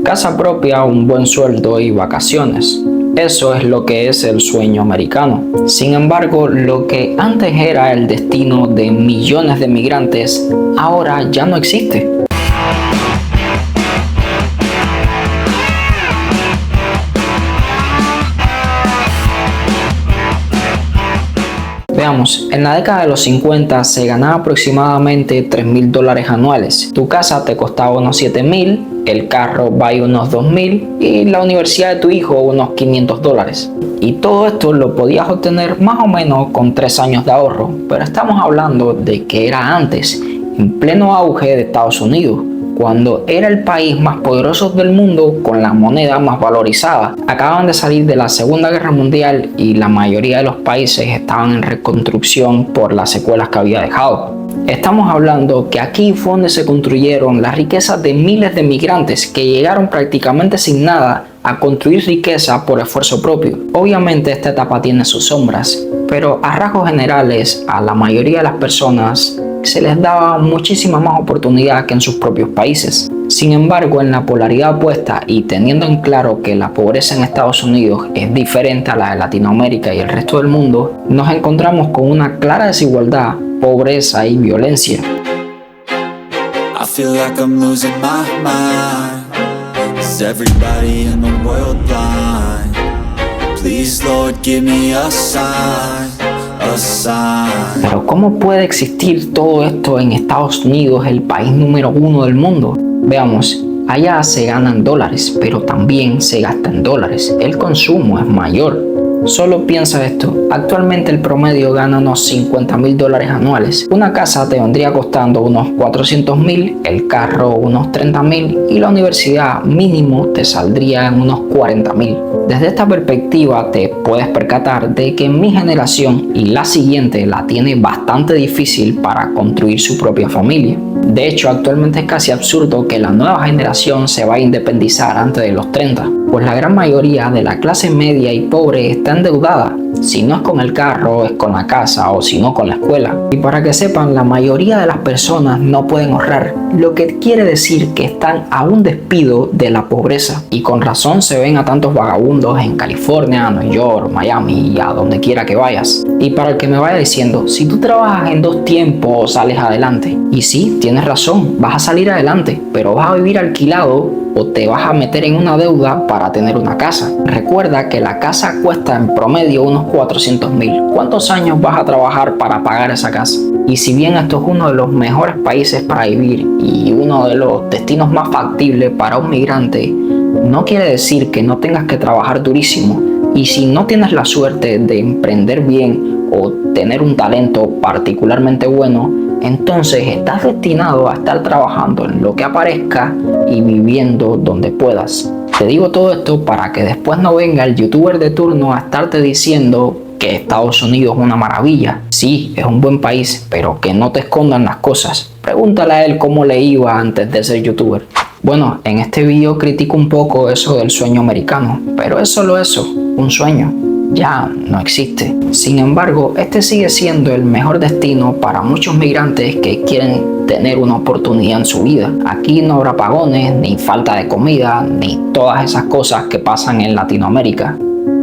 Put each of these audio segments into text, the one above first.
Casa propia, un buen sueldo y vacaciones. Eso es lo que es el sueño americano. Sin embargo, lo que antes era el destino de millones de migrantes, ahora ya no existe. Veamos, en la década de los 50 se ganaba aproximadamente $3.000 anuales. Tu casa te costaba unos $7.000, el carro vale unos $2.000 y la universidad de tu hijo unos $500. Y todo esto lo podías obtener más o menos con 3 años de ahorro, pero estamos hablando de que era antes, en pleno auge de Estados Unidos, cuando era el país más poderoso del mundo con la moneda más valorizada. Acababan de salir de la Segunda Guerra Mundial y la mayoría de los países estaban en reconstrucción por las secuelas que había dejado. Estamos hablando que aquí fue donde se construyeron las riquezas de miles de migrantes que llegaron prácticamente sin nada a construir riqueza por esfuerzo propio. Obviamente esta etapa tiene sus sombras, pero a rasgos generales a la mayoría de las personas se les daba muchísima más oportunidad que en sus propios países. Sin embargo, en la polaridad opuesta y teniendo en claro que la pobreza en Estados Unidos es diferente a la de Latinoamérica y el resto del mundo, nos encontramos con una clara desigualdad, pobreza y violencia. I feel like I'm losing my mind. Is everybody in the world blind? Please, Lord, give me a sign. Pero ¿cómo puede existir todo esto en Estados Unidos, el país número 1 del mundo? Veamos, allá se ganan dólares, pero también se gasta en dólares. El consumo es mayor. Solo piensa esto, actualmente el promedio gana unos $50.000 anuales. Una casa te vendría costando unos $400.000, el carro unos $30.000 y la universidad mínimo te saldría en unos $40.000. Desde esta perspectiva te puedes percatar de que mi generación y la siguiente la tiene bastante difícil para construir su propia familia. De hecho, actualmente es casi absurdo que la nueva generación se vaya a independizar antes de los 30, pues la gran mayoría de la clase media y pobre está endeudada. Si no es con el carro, es con la casa o si no con la escuela. Y para que sepan, la mayoría de las personas no pueden ahorrar, lo que quiere decir que están a un despido de la pobreza. Y con razón se ven a tantos vagabundos en California, Nueva York, Miami y a donde quiera que vayas. Y para el que me vaya diciendo, si tú trabajas en 2 tiempos sales adelante. Y sí, tienes razón, vas a salir adelante, pero vas a vivir alquilado o te vas a meter en una deuda para tener una casa. Recuerda que la casa cuesta en promedio unos $400.000. ¿Cuántos años vas a trabajar para pagar esa casa? Y si bien esto es uno de los mejores países para vivir y uno de los destinos más factibles para un migrante, no quiere decir que no tengas que trabajar durísimo. Y si no tienes la suerte de emprender bien o tener un talento particularmente bueno, entonces estás destinado a estar trabajando en lo que aparezca y viviendo donde puedas. Te digo todo esto para que después no venga el youtuber de turno a estarte diciendo que Estados Unidos es una maravilla. Sí, es un buen país, pero que no te escondan las cosas. Pregúntale a él cómo le iba antes de ser youtuber. Bueno, en este video critico un poco eso del sueño americano, pero es solo eso, un sueño. Ya no existe. Sin embargo, este sigue siendo el mejor destino para muchos migrantes que quieren tener una oportunidad en su vida. Aquí no habrá apagones, ni falta de comida, ni todas esas cosas que pasan en Latinoamérica.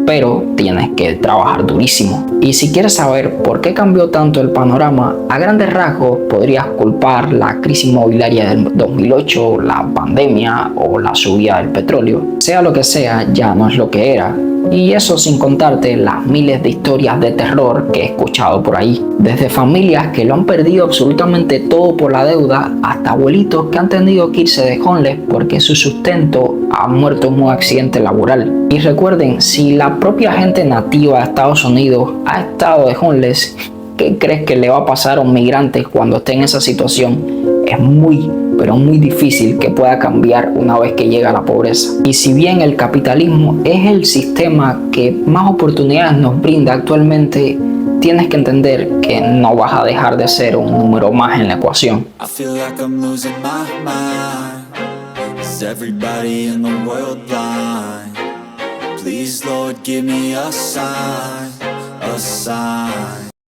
Pero tienes que trabajar durísimo. Y si quieres saber por qué cambió tanto el panorama, a grandes rasgos podrías culpar la crisis inmobiliaria del 2008, la pandemia o la subida del petróleo. Sea lo que sea, ya no es lo que era. Y eso sin contarte las miles de historias de terror que he escuchado por ahí. Desde familias que lo han perdido absolutamente todo por la deuda, hasta abuelitos que han tenido que irse de homeless porque su sustento ha muerto en un accidente laboral. Y recuerden, si la propia gente nativa de Estados Unidos ha estado de homeless, ¿qué crees que le va a pasar a un migrante cuando esté en esa situación? Es muy, pero muy difícil que pueda cambiar una vez que llega la pobreza. Y si bien el capitalismo es el sistema que más oportunidades nos brinda actualmente, tienes que entender que no vas a dejar de ser un número más en la ecuación. I feel like I'm losing my mind. Is everybody in the world blind? Please, Lord, give me a sign, a sign.